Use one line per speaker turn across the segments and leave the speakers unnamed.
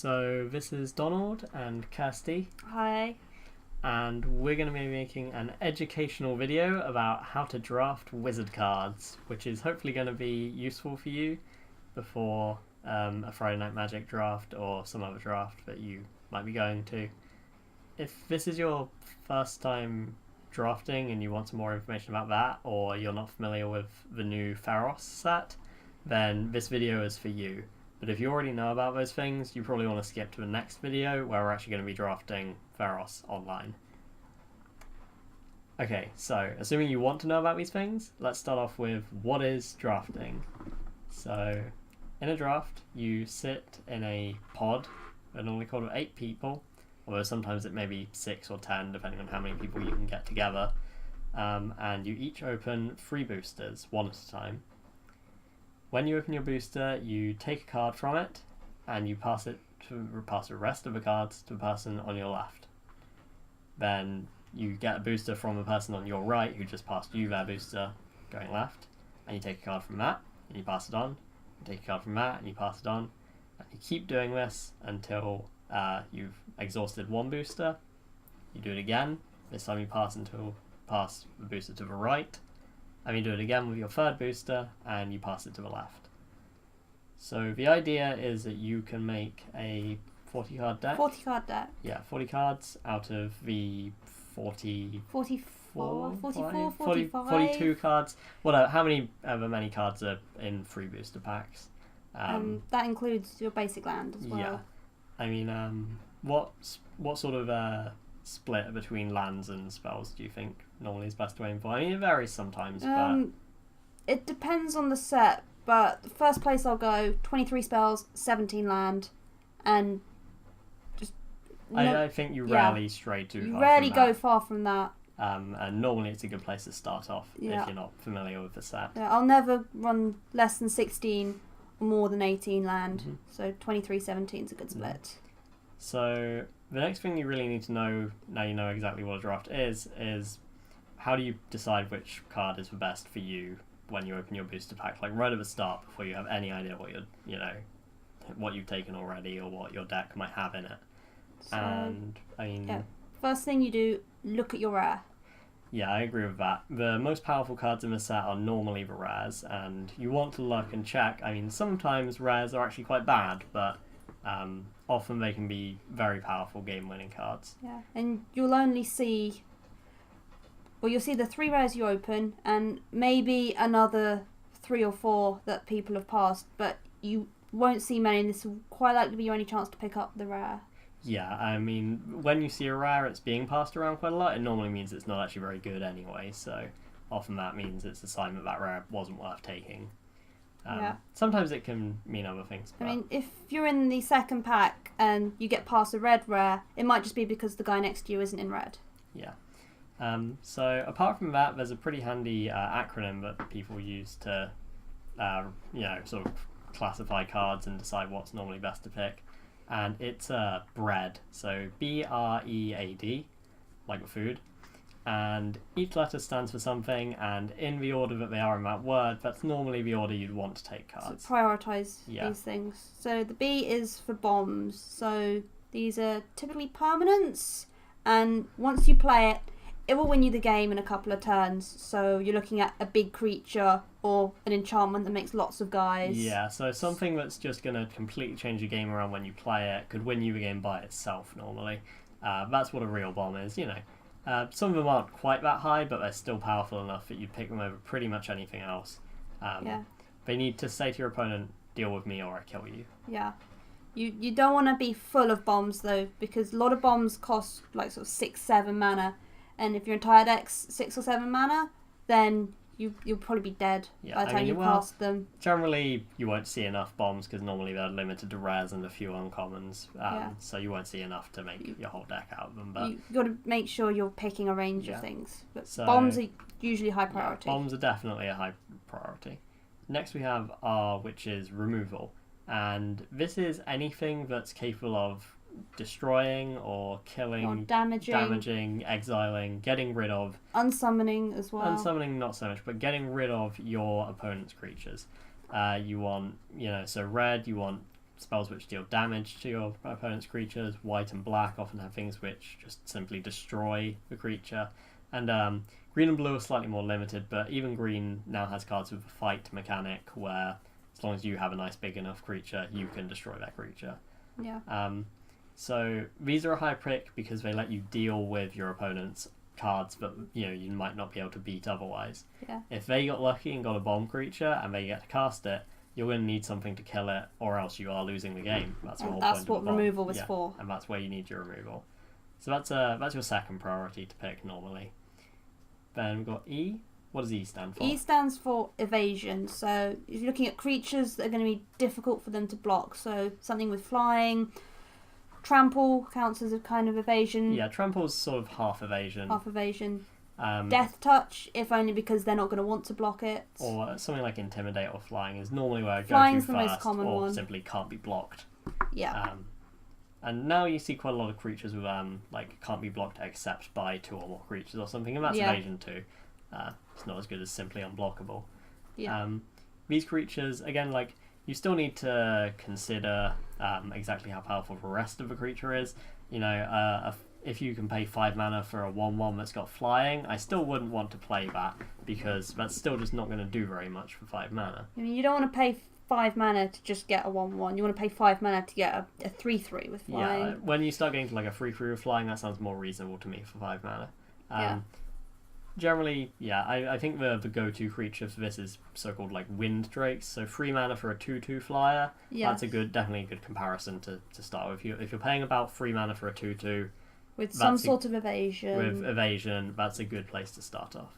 So this is Donald and Kirsty,
Hi.
and we're going to be making an educational video about how to draft wizard cards, which is hopefully going to be useful for you before a Friday Night Magic draft or some other draft that you might be going to. If this is your first time drafting and you want some more information about that, or you're not familiar with the new Theros set, then this video is for you. But if you already know about those things, you probably want to skip to the next video where we're actually going to be drafting Theros online. Okay, so assuming you want to know about these things, let's start off with what is drafting. So in a draft, you sit in a pod. They're normally called with 8 people, although sometimes it may be 6 or 10 depending on how many people you can get together. And you each open 3 boosters, one at a time. When you open your booster, you take a card from it and you pass the rest of the cards to the person on your left. Then you get a booster from the person on your right who just passed you their booster going left, and you take a card from that and you pass it on. You take a card from that and you pass it on, and you keep doing this until you've exhausted one booster. You do it again. This time you pass the booster to the right. And you do it again with your third booster, and you pass it to the left. So the idea is that you can make a 40 card deck.
40 card deck.
Yeah, 40 cards out of the 44,
45.
42 cards. Well, how many many cards are in 3 booster packs?
That includes your basic land as well.
Yeah. I mean, what sort of split between lands and spells do you think normally is best to aim for? I mean, it varies sometimes, but
it depends on the set, but the first place I'll go 23 spells, 17 land, and just
I think you rarely stray too far.
You rarely
from
go
that.
far from that.
And normally it's a good place to start off if
Yeah.
you're not familiar with the set.
Yeah, I'll never run less than 16 or more than 18 land.
Mm-hmm.
So 23-17 is a good split.
So the next thing you really need to know, now you know exactly what a draft is how do you decide which card is the best for you when you open your booster pack, like right at the start before you have any idea what you've taken already or what your deck might have in it.
So,
and I mean,
first thing you do, look at your rare.
Yeah, I agree with that. The most powerful cards in the set are normally the rares, and you want to look and check. I mean, sometimes rares are actually quite bad, but often they can be very powerful game-winning cards.
Yeah, and you'll only see... Well, you'll see the 3 rares you open, and maybe another 3 or 4 that people have passed, but you won't see many, and this will quite likely be your only chance to pick up the rare.
Yeah, I mean, when you see a rare, it's being passed around quite a lot. It normally means it's not actually very good anyway, so often that means it's a sign that rare wasn't worth taking. Sometimes it can mean other things.
I mean, if you're in the second pack and you get past a red rare, it might just be because the guy next to you isn't in red.
Yeah. So apart from that, there's a pretty handy acronym that people use to, sort of classify cards and decide what's normally best to pick. And it's BREAD, so BREAD, like the food. And each letter stands for something, and in the order that they are in that word, that's normally the order you'd want to take cards.
So prioritise these things. So the B is for bombs. So these are typically permanents, and once you play it, it will win you the game in a couple of turns. So you're looking at a big creature or an enchantment that makes lots of guys.
Yeah, so something that's just going to completely change your game around when you play it could win you the game by itself normally. That's what a real bomb is, you know. Some of them aren't quite that high, but they're still powerful enough that you pick them over pretty much anything else. They need to say to your opponent, deal with me or I kill you.
Yeah. You don't want to be full of bombs though, because a lot of bombs cost like sort of 6-7 mana. And if your entire deck's 6 or 7 mana, then you'll probably be dead by the time you cast them.
Generally, you won't see enough bombs because normally they're limited to rares and a few uncommons. So you won't see enough to make your whole deck out of them. But
you've got to make sure you're picking a range of things. But bombs are usually high priority.
Bombs are definitely a high priority. Next we have R, which is removal. And this is anything that's capable of destroying or killing,
or damaging,
exiling, getting rid of,
unsummoning as well.
Unsummoning not so much, but getting rid of your opponent's creatures. You want, so red, you want spells which deal damage to your opponent's creatures. White and black often have things which just simply destroy the creature. And green and blue are slightly more limited, but even green now has cards with a fight mechanic where as long as you have a nice big enough creature, you can destroy that creature.
Yeah.
So these are a high pick because they let you deal with your opponent's cards that you might not be able to beat otherwise.
Yeah.
If they got lucky and got a bomb creature and they get to cast it, you're going to need something to kill it, or else you are losing the game. That's the whole point of
what
a bomb.
removal was for.
And that's where you need your removal. So that's your second priority to pick normally. Then we've got E. What does E stand for?
E stands for evasion. So if you're looking at creatures that are going to be difficult for them to block, so something with flying. Trample counts as a kind of evasion.
Yeah, trample's sort of half evasion.
Half evasion. Death touch, if only because they're not going to want to block it.
Or something like intimidate or flying is normally where I go
Flying's
to
the
first,
most common
or
one.
simply can't be blocked.
Yeah.
And now you see quite a lot of creatures with like can't be blocked except by 2 or more creatures or something, and that's evasion too. It's not as good as simply unblockable.
Yeah.
These creatures again, like you still need to consider exactly how powerful the rest of the creature is. If you can pay 5 mana for a 1/1 that's got flying, I still wouldn't want to play that because that's still just not going to do very much for 5 mana.
I mean, you don't want to pay 5 mana to just get a 1/1. You want to pay 5 mana to get a 3/3 with flying.
Yeah, when you start getting to like a 3/3 with flying, that sounds more reasonable to me for 5 mana. Generally, I think the go-to creature for this is so-called like wind drakes. So 3 mana for a 2/2 flyer.
Yeah.
That's definitely a good comparison to start with. If you're paying about 3 mana for a 2/2
with some sort of evasion.
With evasion, that's a good place to start off.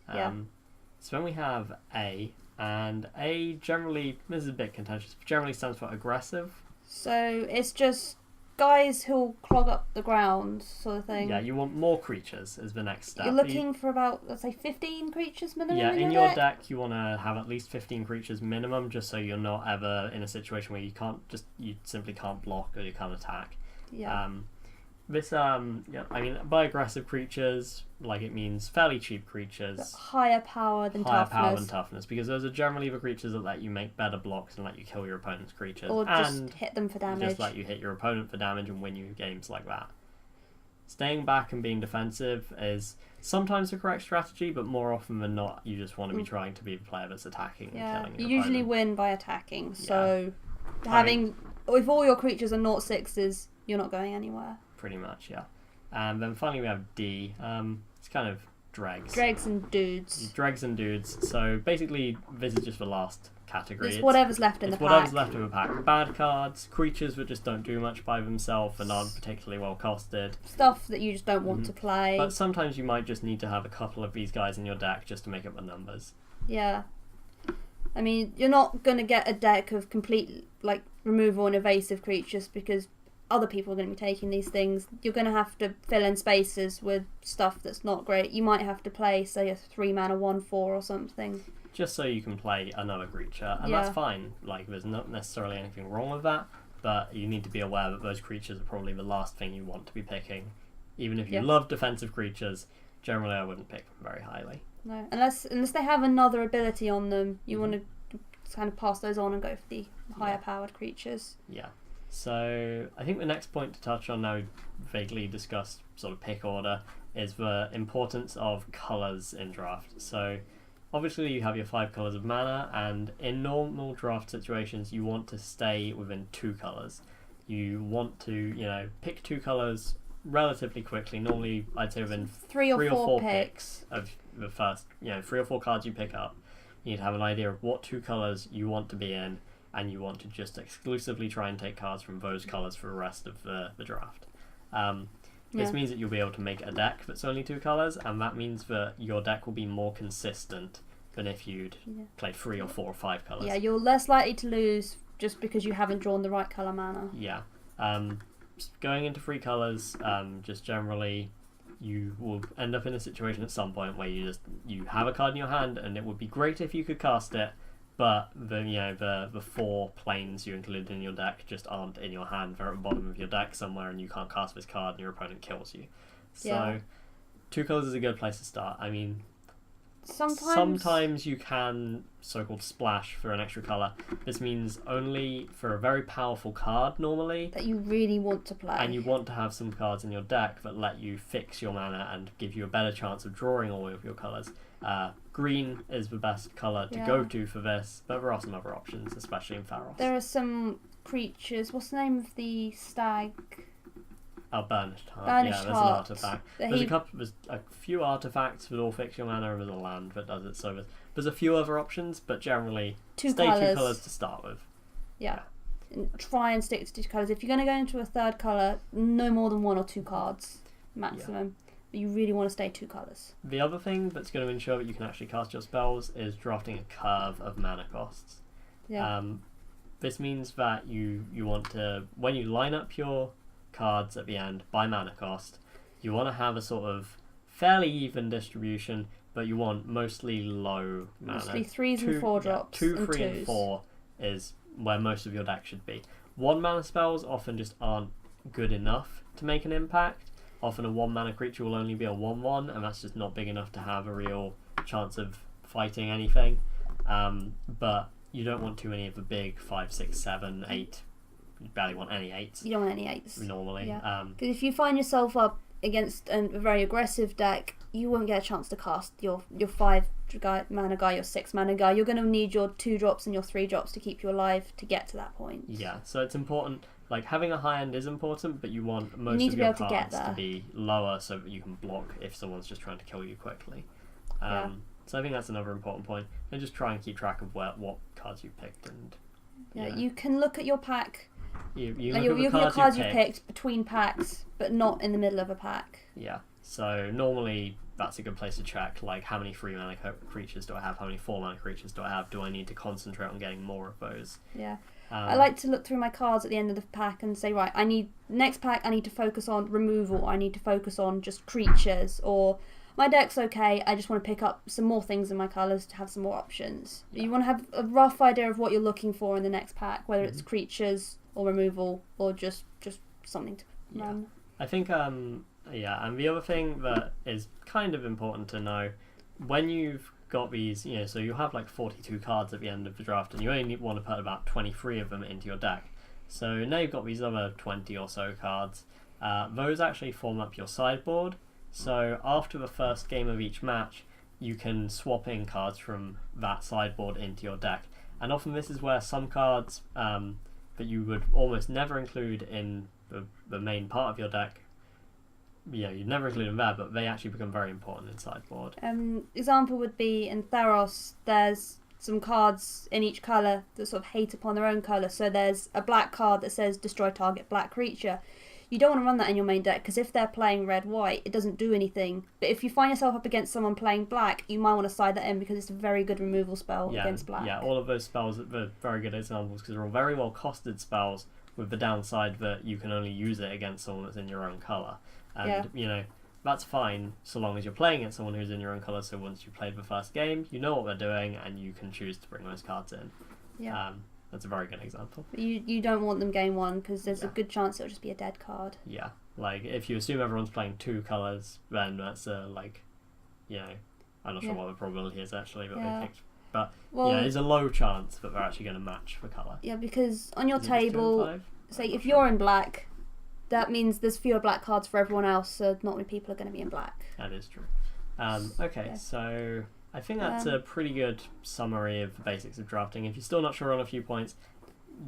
So then we have A, and A generally, this is a bit contentious, but generally stands for aggressive.
So it's just guys who'll clog up the ground, sort of thing.
Yeah, you want more creatures as the next step.
You're looking for about, let's say, 15 creatures minimum.
Yeah,
in
your
deck.
deck you want to have at least 15 creatures minimum, just so you're not ever in a situation where you simply can't block or you can't attack.
Yeah.
By aggressive creatures, like it means fairly cheap creatures.
But higher power than toughness.
Because those are generally the creatures that let you make better blocks and let you kill your opponent's creatures.
Or just hit them for damage.
Just let you hit your opponent for damage and win you games like that. Staying back and being defensive is sometimes the correct strategy, but more often than not, you just want to be trying to be the player that's attacking and killing your
you usually
opponent.
win by attacking. So if all your creatures are 0/6s, you're not going anywhere.
Pretty much, yeah. And then finally we have D. It's kind of dregs.
Dregs and dudes.
Dregs and dudes. So basically, this is just the last category.
It's whatever's left in the pack.
Whatever's left of the pack. Bad cards, creatures that just don't do much by themselves and aren't particularly well costed.
Stuff that you just don't want to play.
But sometimes you might just need to have a couple of these guys in your deck just to make up the numbers.
Yeah. I mean, you're not going to get a deck of complete removal and evasive creatures because other people are going to be taking these things. You're going to have to fill in spaces with stuff that's not great. You might have to play, say, a 3 mana 1/4 or something.
Just so you can play another creature, and that's fine. Like, there's not necessarily anything wrong with that, but you need to be aware that those creatures are probably the last thing you want to be picking. Even if you love defensive creatures, generally I wouldn't pick them very highly.
No, unless they have another ability on them, you want to kind of pass those on and go for the higher powered creatures.
Yeah. So I think the next point to touch on, now we've vaguely discussed sort of pick order, is the importance of colours in draft. So obviously you have your 5 colours of mana, and in normal draft situations you want to stay within 2 colours. You want to, pick 2 colours relatively quickly. Normally I'd say within
3 or 4
picks of the first, 3 or 4 cards you pick up. You need to have an idea of what 2 colours you want to be in, and you want to just exclusively try and take cards from those colours for the rest of the draft. This means that you'll be able to make a deck that's only 2 colours, and that means that your deck will be more consistent than if you'd played 3 or 4 or 5 colours.
Yeah, you're less likely to lose just because you haven't drawn the right colour mana.
Yeah. Going into 3 colours, just generally, you will end up in a situation at some point where you have a card in your hand, and it would be great if you could cast it, but the 4 planes you included in your deck just aren't in your hand. They're at the bottom of your deck somewhere, and you can't cast this card, and your opponent kills you. So 2 colours is a good place to start. I mean, Sometimes you can so-called splash for an extra colour. This means only for a very powerful card normally.
That you really want to play.
And you want to have some cards in your deck that let you fix your mana and give you a better chance of drawing all of your colours. Green is the best colour to go to for this, but there are some other options, especially in Theros.
There are some creatures. What's the name of the stag?
Burnished Heart.
Burnished
There's
Heart.
an artifact. There's a few artifacts that all fix your mana, and there's a land that does it. So there's a few other options, but generally
two
two
colours
colours to start with.
Yeah. And try and stick to 2 colours. If you're going to go into a third colour, no more than 1 or 2 cards maximum. But you really want to stay 2 colours.
The other thing that's going to ensure that you can actually cast your spells is drafting a curve of mana costs.
Yeah.
This means that you want to, when you line up your cards at the end by mana cost, you want to have a sort of fairly even distribution, but you want mostly low mana.
Mostly 3s and 4 drops.
2, 3,
and
and 4 is where most of your deck should be. 1 mana spells often just aren't good enough to make an impact. Often a 1 mana creature will only be a 1/1, and that's just not big enough to have a real chance of fighting anything. But you don't want too many of the big 5, 6, 7, 8. You barely want any 8s.
You don't want any 8s.
Normally.
Yeah. Because if you find yourself up against a very aggressive deck, you won't get a chance to cast your 5 mana guy, your 6 mana guy. You're going to need your 2 drops and your 3 drops to keep you alive to get to that point.
Yeah, so it's important. Like, having a high end is important, but you want most of your cards to be lower so that you can block if someone's just trying to kill you quickly. So I think that's another important point. And just try and keep track of what cards you picked. And
you can look at your pack.
You
look at the cards you picked between packs, but not in the middle of a pack.
Yeah, so normally that's a good place to check, like, how many 3 mana creatures do I have, how many 4 mana creatures do I have, do I need to concentrate on getting more of those?
Yeah. I like to look through my cards at the end of the pack and say, right, next pack I need to focus on removal, I need to focus on just creatures, or my deck's okay, I just want to pick up some more things in my colours to have some more options. You want to have a rough idea of what you're looking for in the next pack, whether it's creatures or removal or just something to run.
I think, and the other thing that is kind of important to know, when you've got these, so you have like 42 cards at the end of the draft, and you only want to put about 23 of them into your deck. So now you've got these other 20 or so cards. Those actually form up your sideboard. So after the first game of each match, you can swap in cards from that sideboard into your deck. And often this is where some cards that you would almost never include in the main part of your deck, you'd never include them there, but they actually become very important in sideboard.
Example would be in Theros, there's some cards in each colour that sort of hate upon their own colour. So there's a black card that says destroy target black creature. You don't want to run that in your main deck, because if they're playing red-white, it doesn't do anything. But if you find yourself up against someone playing black, you might want to side that in, because it's a very good removal spell against black. Yeah,
all of those spells are very good examples, because they're all very well costed spells, with the downside that you can only use it against someone that's in your own colour. And, that's fine, so long as you're playing against someone who's in your own colour, so once you've played the first game, you know what they're doing, and you can choose to bring those cards in.
Yeah.
That's a very good example.
You don't want them game 1, because there's a good chance it'll just be a dead card.
Yeah, like, if you assume everyone's playing 2 colours, then that's, I'm not sure what the probability is, actually, but they picked. But, there's a low chance that they're actually going to match the colour.
Yeah, because on your table, say, if you're in black, that means there's fewer black cards for everyone else, so not many people are going to be in black.
That is true. So I think that's a pretty good summary of the basics of drafting. If you're still not sure on a few points,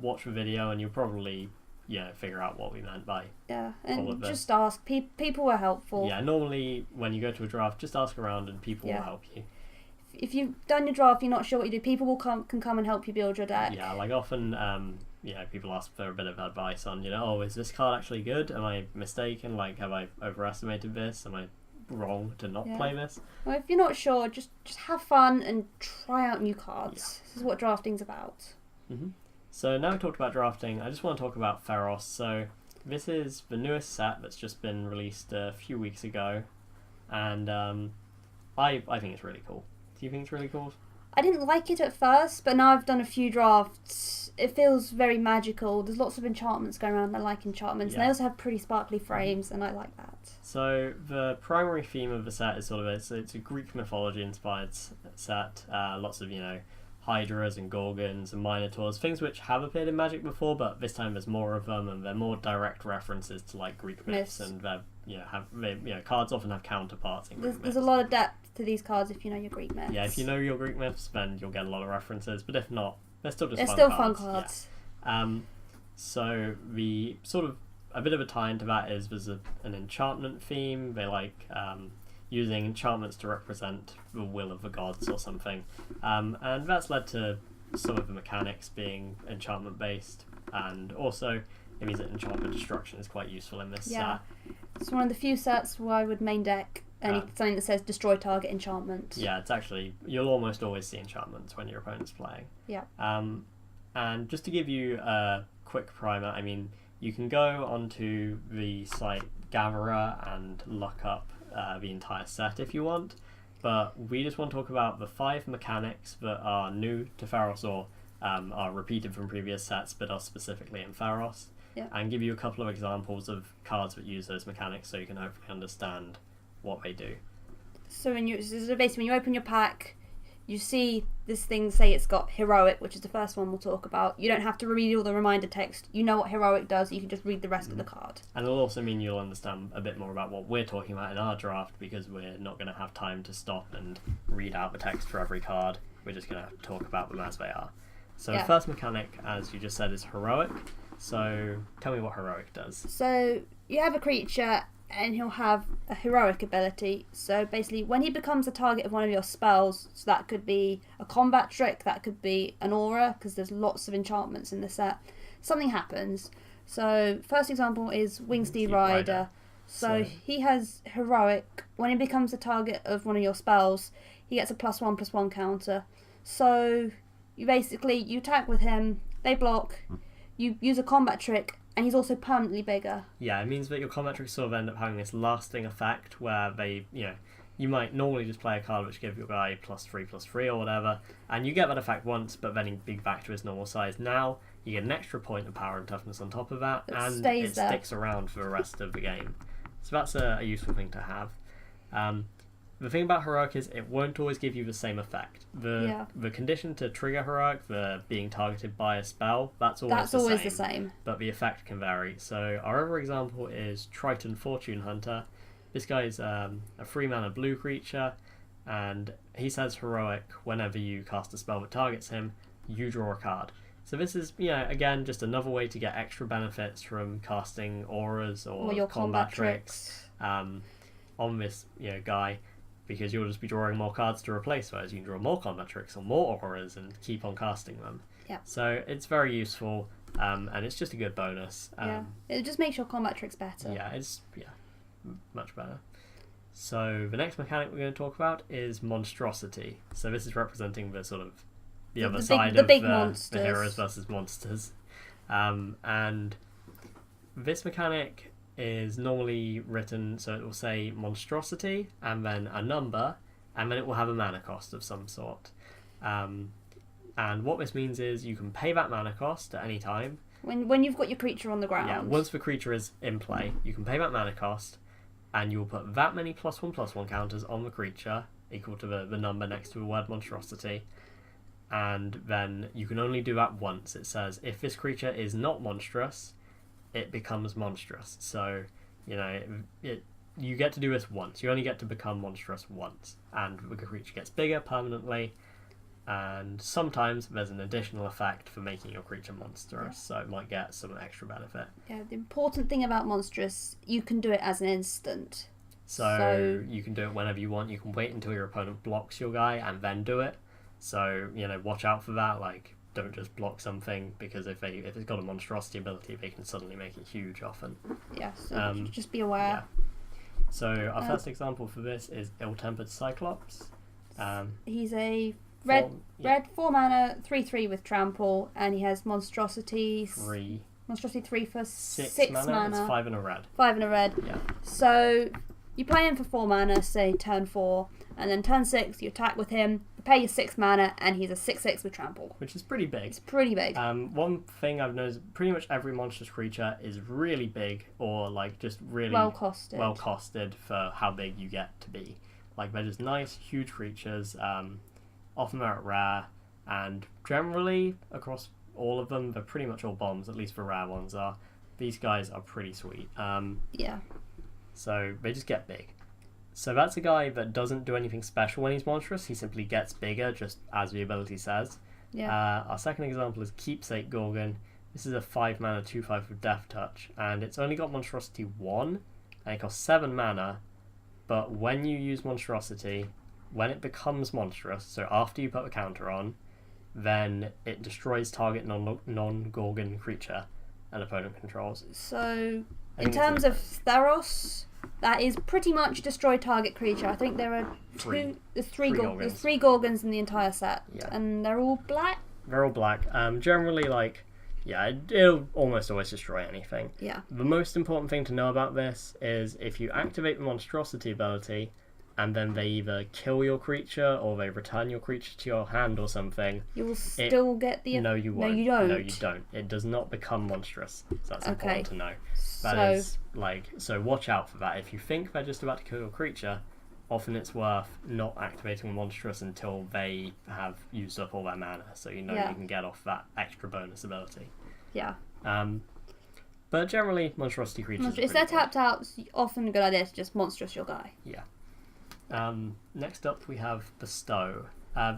watch the video and you'll probably figure out what we meant by
all of this. Just ask. People were helpful.
Yeah, normally when you go to a draft, just ask around and people will help you.
If you've done your draft, you're not sure what you do, people can come and help you build your deck.
Yeah, like often people ask for a bit of advice on, is this card actually good? Am I mistaken? Like, have I overestimated this? Am I wrong to not play this?
Well, if you're not sure, just have fun and try out new cards. This is what drafting's about.
Mm-hmm. So now we talked about drafting, I just want to talk about Theros. So this is the newest set that's just been released a few weeks ago, and I think it's really cool. Do you think it's really cool?
I didn't like it at first, but now I've done a few drafts. It feels very magical. There's lots of enchantments going around. I like enchantments. And they also have pretty sparkly frames, and I like that.
So the primary theme of the set is sort of it's a Greek mythology inspired set. Lots of hydras and gorgons and minotaurs, things which have appeared in Magic before, but this time there's more of them, and they're more direct references to like Greek myths, and cards often have counterparts in Greek myths.
There's a lot of depth to these cards if you know your Greek myths.
Yeah, if you know your Greek myths, then you'll get a lot of references, but if not, they're still just
fun cards.
Yeah. So the sort of a bit of a tie into that is there's an enchantment theme. They like using enchantments to represent the will of the gods or something, and that's led to some of the mechanics being enchantment based, and also it means that enchantment destruction is quite useful in this set.
It's one of the few sets where I would main deck something that says destroy target enchantment.
Yeah, it's actually, you'll almost always see enchantments when your opponent's playing.
Yeah.
And just to give you a quick primer, I mean, you can go onto the site Gatherer and look up the entire set if you want, but we just want to talk about the 5 mechanics that are new to Theros, or are repeated from previous sets but are specifically in Theros, and give you a couple of examples of cards that use those mechanics so you can hopefully understand what they do.
So basically when you open your pack, you see this thing, say it's got Heroic, which is the first one we'll talk about. You don't have to read all the reminder text. You know what Heroic does. You can just read the rest of the card.
And it'll also mean you'll understand a bit more about what we're talking about in our draft, because we're not going to have time to stop and read out the text for every card. We're just going to talk about them as they are. So the first mechanic, as you just said, is Heroic. So tell me what Heroic does.
So you have a creature and he'll have a heroic ability. So basically when he becomes the target of one of your spells, so that could be a combat trick, that could be an aura, because there's lots of enchantments in the set, something happens. So first example is Wingsteed Rider. So he has heroic. When he becomes the target of one of your spells, he gets a +1/+1 counter. So you attack with him, they block, you use a combat trick, and he's also permanently bigger.
Yeah, it means that your combat tricks sort of end up having this lasting effect where they, you might normally just play a card which gives your guy +3/+3 or whatever, and you get that effect once, but then being back to his normal size. Now you get an extra point of power and toughness on top of that, and it sticks around for the rest of the game. So that's a useful thing to have. The thing about Heroic is it won't always give you the same effect. The condition to trigger Heroic, the being targeted by a spell, that's always the same. But the effect can vary. So our other example is Triton Fortune Hunter. This guy is a 3-mana blue creature, and he says Heroic whenever you cast a spell that targets him, you draw a card. So this is, again, just another way to get extra benefits from casting auras or
your
combat tricks on this guy, because you'll just be drawing more cards to replace those. You can draw more combat tricks or more auras and keep on casting them.
Yeah.
So it's very useful, and it's just a good bonus.
It just makes your combat tricks better.
Yeah, it's much better. So the next mechanic we're going to talk about is Monstrosity. So this is representing the sort of the other side of the heroes versus monsters. And this mechanic is normally written, so it will say Monstrosity and then a number, and then it will have a mana cost of some sort. And what this means is you can pay that mana cost at any time.
When you've got your creature on the ground.
Yeah, once the creature is in play, you can pay that mana cost, and you will put that many +1/+1 counters on the creature, equal to the number next to the word Monstrosity. And then you can only do that once. It says if this creature is not monstrous, it becomes monstrous. So, you get to do this once. You only get to become monstrous once. And the creature gets bigger permanently. And sometimes there's an additional effect for making your creature monstrous. So it might get some extra benefit.
Yeah, the important thing about monstrous, you can do it as an instant.
So you can do it whenever you want. You can wait until your opponent blocks your guy and then do it. So, watch out for that. Like, don't just block something, because if it's got a monstrosity ability, they can suddenly make it huge often. Yeah,
so just be aware.
Yeah. So our first example for this is Ill-Tempered Cyclops.
He's a red 4-mana 3/3 with trample, and he has Monstrosity 3 for 6 mana.
It's 5 and a red.
5 and a red.
Yeah.
So you play him for 4 mana, say turn 4, and then turn 6 you attack with him, you pay your 6 mana, and he's a 6/6 with trample.
Which is pretty big.
It's pretty big.
One thing I've noticed, pretty much every monstrous creature is really big, or like just really
Well costed
for how big you get to be. Like they're just nice, huge creatures, often they're at rare, and generally across all of them, they're pretty much all bombs, at least the rare ones are. These guys are pretty sweet.
Yeah.
So they just get big. So that's a guy that doesn't do anything special when he's monstrous. He simply gets bigger, just as the ability says.
Yeah.
Our second example is Keepsake Gorgon. This is a 5 mana 2/5 with Death Touch, and it's only got Monstrosity 1, and it costs 7 mana. But when you use Monstrosity, when it becomes monstrous, so after you put a counter on, then it destroys target non-Gorgon creature an opponent controls.
So, in terms of Theros, that is pretty much destroy target creature. I think there are there's three Gorgons in the entire set, and they're all black.
They're all black. Generally, like, it'll almost always destroy anything.
Yeah.
The most important thing to know about this is if you activate the Monstrosity ability, and then they either kill your creature or they return your creature to your hand or something,
you will still get the...
No, you won't.
No, you don't.
No, you don't. It does not become monstrous. So that's important to know. So watch out for that. If you think they're just about to kill your creature, often it's worth not activating monstrous until they have used up all their mana, so you know you can get off that extra bonus ability.
Yeah.
But generally, monstrosity creatures.
If they're tapped out, it's often a good idea to just monstrous your guy.
Yeah. Next up we have Bestow.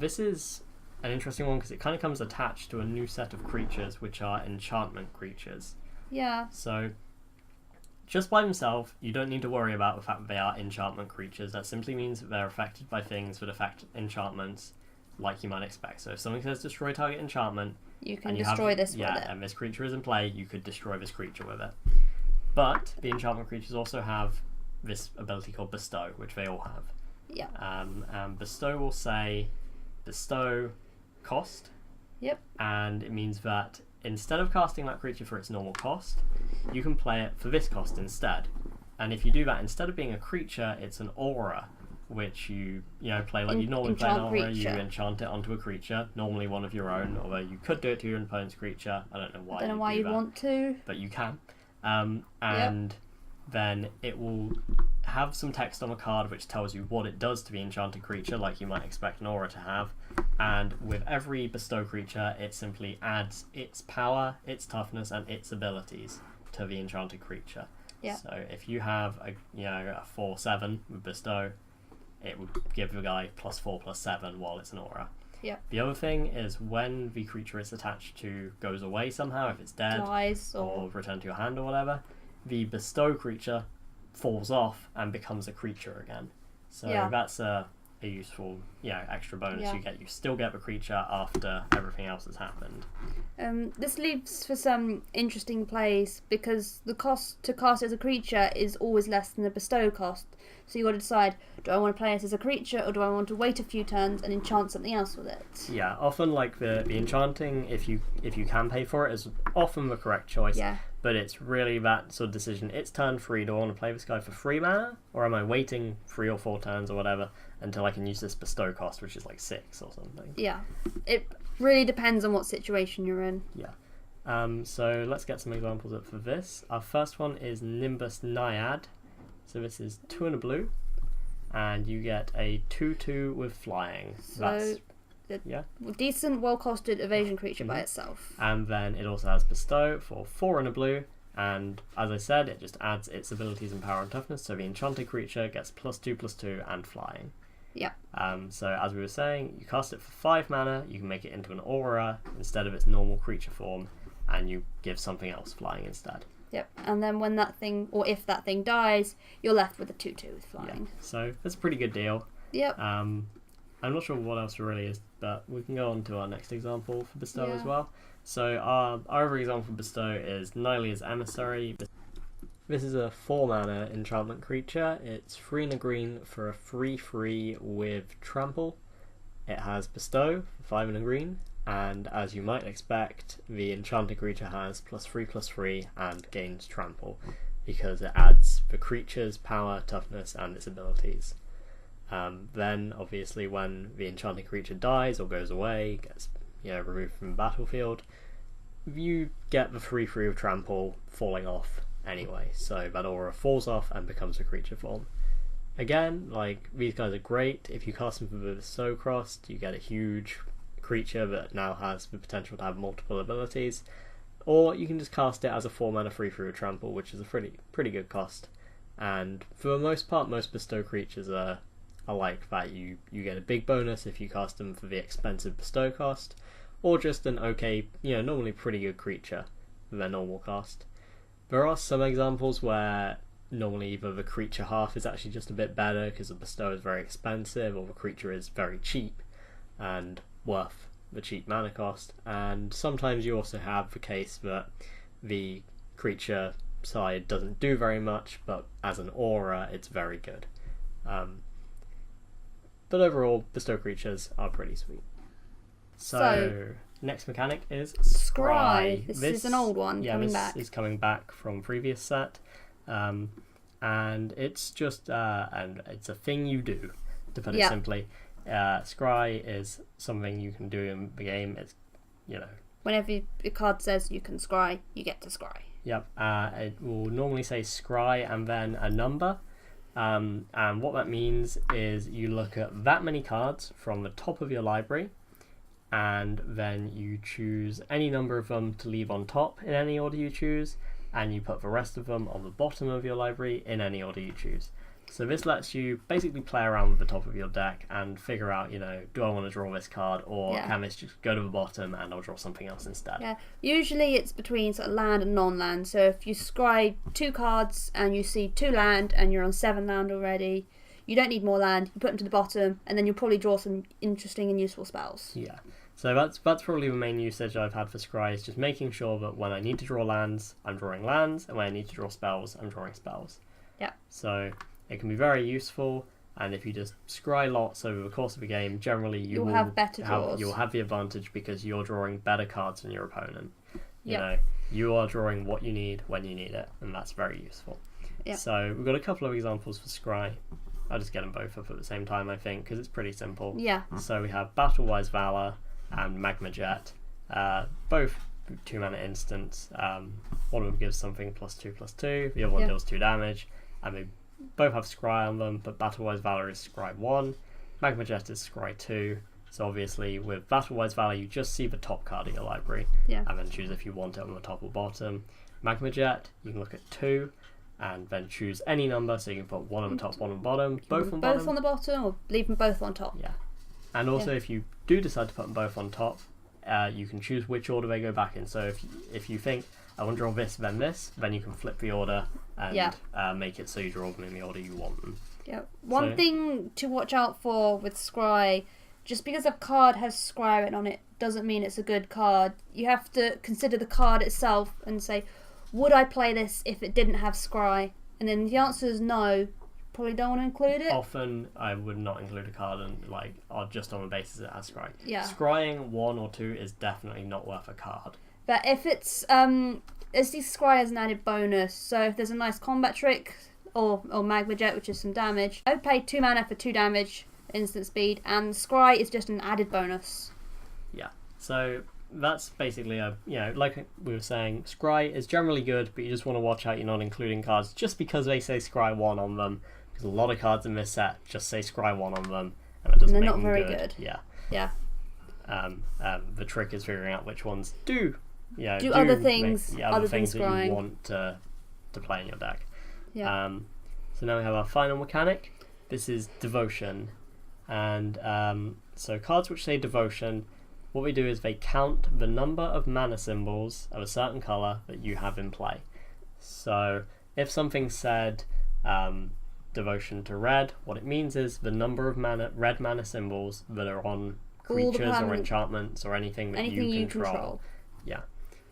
This is an interesting one because it kind of comes attached to a new set of creatures which are enchantment creatures.
Yeah.
So just by themselves, you don't need to worry about the fact that they are enchantment creatures. That simply means that they're affected by things that affect enchantments like you might expect. So if something says destroy target enchantment,
you can destroy this with it.
And this creature is in play, you could destroy this creature with it. But the enchantment creatures also have this ability called Bestow, which they all have.
Yeah.
Bestow will say bestow cost.
Yep.
And it means that instead of casting that creature for its normal cost, you can play it for this cost instead. And if you do that, instead of being a creature, it's an aura, which you play like you normally play an aura.
Creature.
You enchant it onto a creature, normally one of your own, although you could do it to your opponent's creature. I don't know why.
I don't know why you'd want to,
but you can. Then it will have some text on a card which tells you what it does to the enchanted creature, like you might expect an aura to have. And with every bestow creature, it simply adds its power, its toughness, and its abilities to the enchanted creature.
Yeah.
So if you have a 4/7 with bestow, it would give the guy +4/+7 while it's an aura.
Yeah.
The other thing is when the creature it's attached to goes away somehow, if it's dead,
dies,
or returned to your hand or whatever, the bestow creature falls off and becomes a creature again. So that's a useful extra bonus you get. You still get the creature after everything else has happened.
This leaves for some interesting plays because the cost to cast it as a creature is always less than the bestow cost. So you got to decide, do I want to play it as a creature or do I want to wait a few turns and enchant something else with it?
Yeah, often like the enchanting, if you can pay for it, is often the correct choice.
Yeah.
But it's really that sort of decision. It's turn 3. Do I want to play this guy for 3 mana? Or am I waiting 3 or 4 turns or whatever until I can use this bestow cost, which is like 6 or something?
Yeah. It really depends on what situation you're in.
Yeah. So let's get some examples up for this. Our first one is Nimbus Naiad. So this is 2 and a blue. And you get a 2/2 with flying.
So decent, well-costed evasion creature by itself.
And then it also has bestow for 4 and a blue, and as I said, it just adds its abilities and power and toughness, so the enchanted creature gets +2/+2 and flying.
Yeah.
So as we were saying, you cast it for 5 mana, you can make it into an aura instead of its normal creature form, and you give something else flying instead.
Yep, and then when that thing, or if that thing dies, you're left with a 2/2 with flying.
Yeah. So that's a pretty good deal.
Yep.
I'm not sure what else really is, but we can go on to our next example for bestow as well. So our other example for bestow is Nylia's Emissary. This is a 4 mana enchantment creature. It's 3 and a green for a 3/3 with trample. It has bestow for 5 and a green, and as you might expect, the enchanted creature has +3/+3 and gains trample. because it adds the creature's power, toughness, and its abilities. Then, obviously, when the enchanted creature dies or goes away, gets removed from the battlefield, you get the 3/3 of trample falling off anyway, so that aura falls off and becomes a creature form. Again, like, these guys are great. If you cast them with Bestow Crossed, you get a huge creature that now has the potential to have multiple abilities, or you can just cast it as a 4-mana 3/3 of trample, which is a pretty good cost. And for the most part, most Bestow creatures are like that. You get a big bonus if you cast them for the expensive Bestow cost, or just an okay, normally pretty good creature for their normal cost. There are some examples where normally either the creature half is actually just a bit better because the Bestow is very expensive, or the creature is very cheap and worth the cheap mana cost. And sometimes you also have the case that the creature side doesn't do very much, but as an aura it's very good. But overall, Bestow creatures are pretty sweet. So next mechanic is Scry.
This is an old one coming back.
This is coming back from previous set. And it's just and it's a thing you do, to put it simply. Scry is something you can do in the game. It's
whenever your card says you can scry, you get to scry.
Yep. It will normally say scry and then a number. And what that means is you look at that many cards from the top of your library, and then you choose any number of them to leave on top in any order you choose, and you put the rest of them on the bottom of your library in any order you choose. So this lets you basically play around with the top of your deck and figure out, do I want to draw this card, or can this just go to the bottom and I'll draw something else instead?
Yeah, usually it's between sort of land and non-land. So if you scry 2 cards and you see 2 land and you're on 7 land already, you don't need more land, you put them to the bottom, and then you'll probably draw some interesting and useful spells.
Yeah. So that's probably the main usage I've had for Scry, is just making sure that when I need to draw lands, I'm drawing lands, and when I need to draw spells, I'm drawing spells.
Yeah.
So it can be very useful, and if you just scry lots over the course of a game, generally you'll
have better draws.
You'll have the advantage because you're drawing better cards than your opponent.
Yeah.
You are drawing what you need when you need it, and that's very useful.
Yeah.
So we've got a couple of examples for Scry. I'll just get them both up at the same time, I think, because it's pretty simple.
Yeah.
So we have Battle-Wise Valor and Magma Jet, both 2-mana instants. One of them gives something +2/+2, the other one deals 2 damage, and they both have Scry on them, but Battle-Wise Valor is Scry 1, Magma Jet is Scry 2. So obviously with Battle-Wise Valor you just see the top card in your library, and then choose if you want it on the top or bottom. Magma Jet, you can look at 2 and then choose any number, so you can put 1 on the top, 1 on the bottom, both on bottom.
Both on the bottom, or leave them both on top.
Yeah. And also if you do decide to put them both on top, you can choose which order they go back in. So if you think, I want to draw this, then you can flip the order and make it so you draw them in the order you want them.
Yeah. One thing to watch out for with Scry, just because a card has Scry written on it doesn't mean it's a good card. You have to consider the card itself and say, would I play this if it didn't have Scry? And then if the answer is no, probably don't want to include it.
Often I would not include a card or just on the basis it has Scry.
Yeah.
Scrying 1 or 2 is definitely not worth a card.
But if it's Scry as an added bonus, so if there's a nice combat trick or Magma Jet, which is some damage, I would pay 2 mana for 2 damage, instant speed, and Scry is just an added bonus.
Yeah. So that's basically like we were saying, Scry is generally good, but you just want to watch out you're not including cards just because they say Scry 1 on them, because a lot of cards in this set just say Scry 1 on them, and it doesn't
they're
make
not
them
very
good.
Yeah.
The trick is figuring out which ones do
other things
other things
than
that
scrying.
you want to play in your deck.
Yeah.
So now we have our final mechanic. This is Devotion, and so cards which say Devotion, what we do is they count the number of mana symbols of a certain colour that you have in play. So if something said Devotion to red, what it means is the number of red mana symbols that are on creatures or enchantments or anything that you control. Yeah.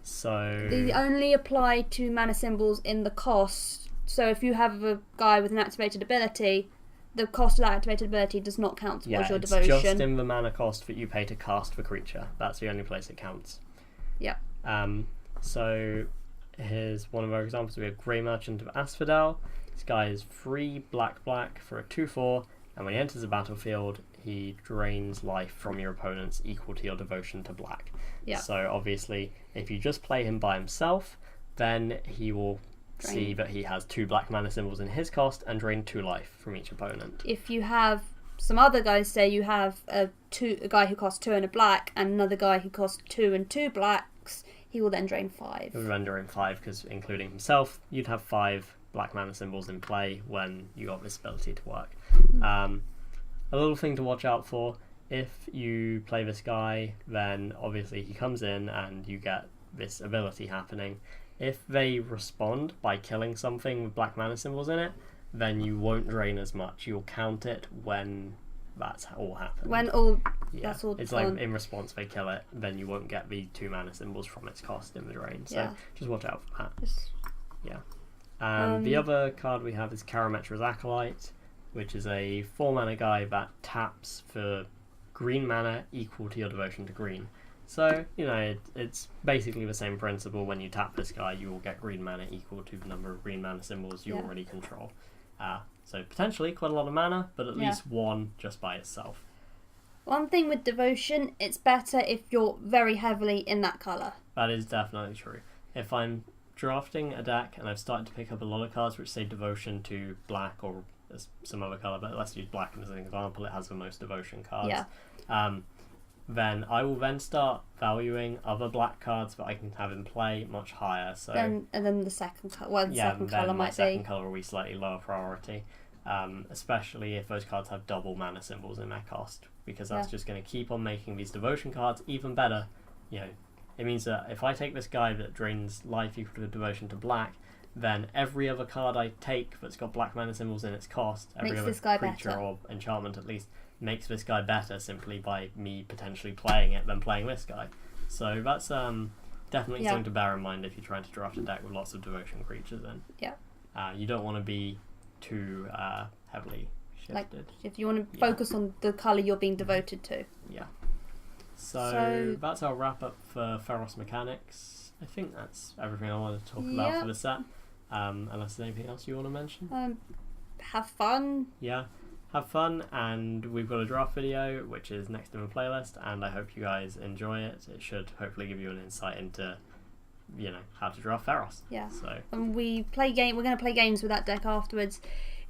So
they only apply to mana symbols in the cost. So if you have a guy with an activated ability, the cost of that activated ability does not count towards your devotion.
It's just in the mana cost that you pay to cast the creature. That's the only place it counts.
Yeah.
So here's one of our examples. We have Grey Merchant of Asphodel. This guy is 3 black for a 2/4, and when he enters the battlefield, he drains life from your opponents equal to your devotion to black.
Yeah.
So obviously, if you just play him by himself, then he will see that he has 2 black mana symbols in his cost and drain 2 life from each opponent.
If you have some other guys, say you have a guy who costs 2 and a black, and another guy who costs 2 and 2 blacks, he will then drain 5.
He would then drain 5 because, including himself, you'd have 5 black mana symbols in play when you got this ability to work. A little thing to watch out for: if you play this guy, then obviously he comes in and you get this ability happening. If they respond by killing something with black mana symbols in it, then you won't drain as much. You'll count it when that's all happened.
That's all
it's
done.
like in response they kill it, then you won't get the 2 mana symbols from its cost in the drain. So just watch out for that. Yeah. And the other card we have is Karametra's Acolyte, which is a 4 mana guy that taps for green mana equal to your devotion to green. So, it's basically the same principle. When you tap this guy, you will get green mana equal to the number of green mana symbols you already control. So potentially quite a lot of mana, but at least 1 just by itself.
One thing with devotion, it's better if you're very heavily in that colour.
That is definitely true. If I'm drafting a deck and I've started to pick up a lot of cards which say devotion to black or some other colour, but let's use black as an example, it has the most devotion cards. Then I will then start valuing other black cards that I can have in play much higher. So
and then the second colour, second colour might be.
Second colour will be slightly lower priority, especially if those cards have double mana symbols in their cost, because that's just going to keep on making these devotion cards even better. It means that if I take this guy that drains life equal to devotion to black, then every other card I take that's got black mana symbols in its cost, every other creature or enchantment at least, makes this guy better simply by me potentially playing it than playing this guy. So that's definitely something to bear in mind if you're trying to draft a deck with lots of devotion creatures in. You don't want to be too heavily shifted.
Like, if you want to focus on the colour you're being devoted to.
So that's our wrap up for Theros mechanics. I think that's everything I wanted to talk about for the set. Unless there's anything else you want to mention.
Have fun.
Have fun, and we've got a draft video which is next in the playlist, and I hope you guys enjoy it. It should hopefully give you an insight into how to draft Theros.
And we're going to play games with that deck afterwards.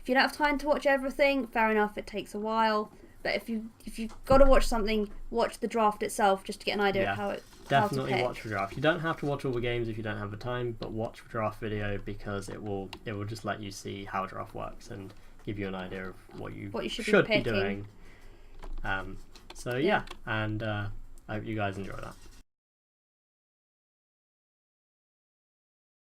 If you don't have time to watch everything, fair enough, it takes a while. But if you've got to watch something, watch the draft itself just to get an idea of how it.
Definitely watch the draft. You don't have to watch all the games if you don't have the time, but watch the draft video because it will just let you see how draft works and give you an idea of what you should be doing. And I hope you guys enjoy that.